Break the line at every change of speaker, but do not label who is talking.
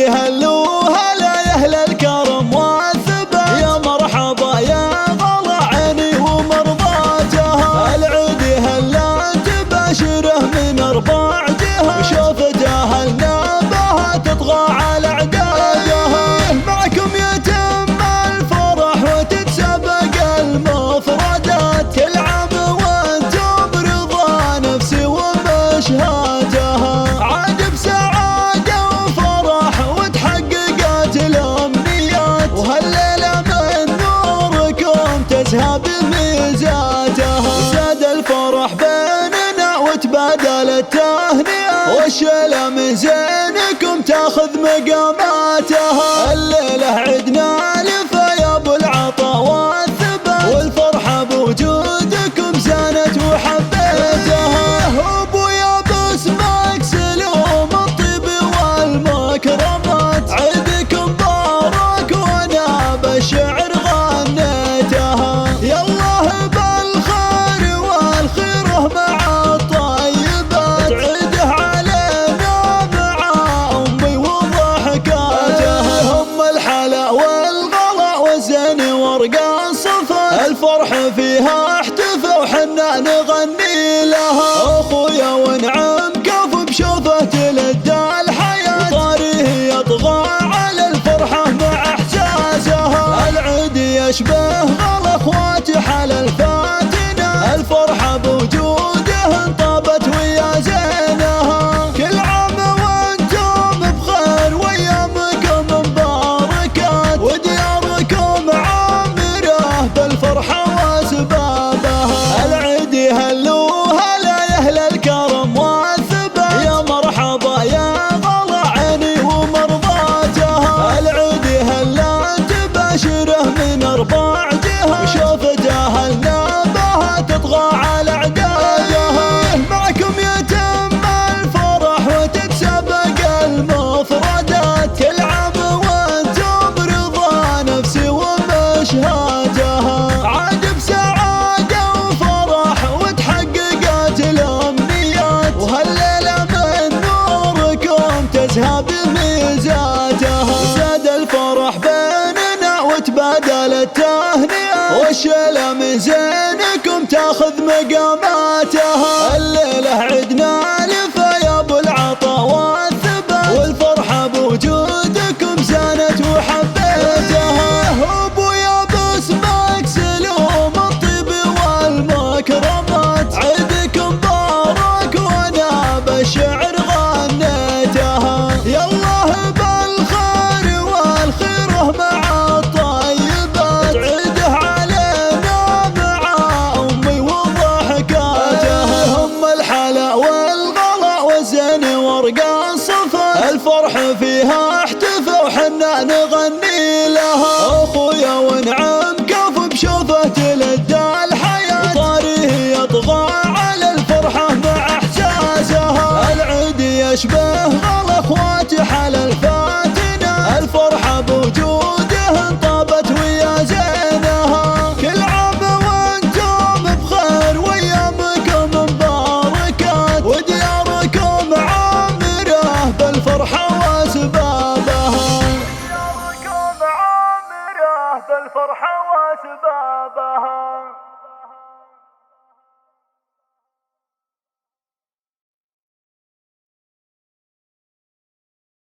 العيد هلوا هلا يا اهل الكرم والثبات، يا مرحبا يا غلا عيني ومرضاتها. العيد هلا تباشره من اربع جهات، وشوفت اهلنا بها تطغى على اعدادها. معكم يتم الفرح وتتسابق المفردات، كل عام وانتم برضا نفسي وبشهاتها. عاد بسعادة وفرح وتحققت الأمنيات، وهالليلة من نوركم تزهى بميزاتها. زاد الفرح بيننا وتبادل التهنئة، والشيلة من زينكم تاخذ مقاماتها. الليلة عدنا لفا يا ابو العطا والثبات، والفرحة بوجودكم زانت وحبيتها. ابويا باسمك سلوم الطيب والمكرمات، عيدكم مبارك وانا بالشعر غنيتها. يا الله بالخير والخيره مع الطيبات، عيده علينا مع امي وضحكاتها. هم الحلا والغلا والزين ورق الصفا، الفرح فيها احتفى وحنا نغني لها. اخويا ونعم كف بشوفه تلد الحياة، طاريه يطغى على الفرحة مع احساسها. العيد يشبه غلا اخواتي حل الفاتنة، الفرحة بوجوده انطابت ويا زينها. كل عام وانتم بخير وايامكم مباركات، ودياركم عامرة بالفرحة واسبابها. العيد هلوا هلا يا اهل الكرم والثبات، يا مرحبا يا غلا عيني ومرضاتها. العيد هلا تباشره من اربع جهات، وشوفت اهلنا بها تطغى على اعدادها. معكم يتم الفرح وتتسابق المفردات، كل عام وانتم برضا نفسي وبشهاتها. عاد بسعادة وفرح وتحققت الأمنيات، وهالليلة من نوركم تزهى بميزاتها. زاد الفرح بيننا وتبادل التهنئة، والشيلة من زينكم تاخذ مقاماتها. الليلة عدنا لفا يا ابو العطا والثبات، والفرحة بوجودكم زانت وحبيتها. ابويا باسمك سلوم الطيب والمكرمات، عيدكم مبارك وانا بالشعر غنيتها. يا الله بالخير والخيره مع الطيبات، عيده علينا مع امي وضحكاتها. هم الحلا والغلا والزين ورق الصفا، الفرح فيها احتفى وحنا نغني لها. اخويا ونعم كف بشوفه تلد الحياة، طاريه يطغى على الفرحة مع احساسها. العيد يشبه غلا اخواتي حل الفاتنة، الفرحة بوجوده انطابت ويا زينها. كل عام وانتم بخير وايامكم مباركات، ودياركم عامرة بالفرحة واسبابها. دياركم عامرة بالفرحة واسبابها.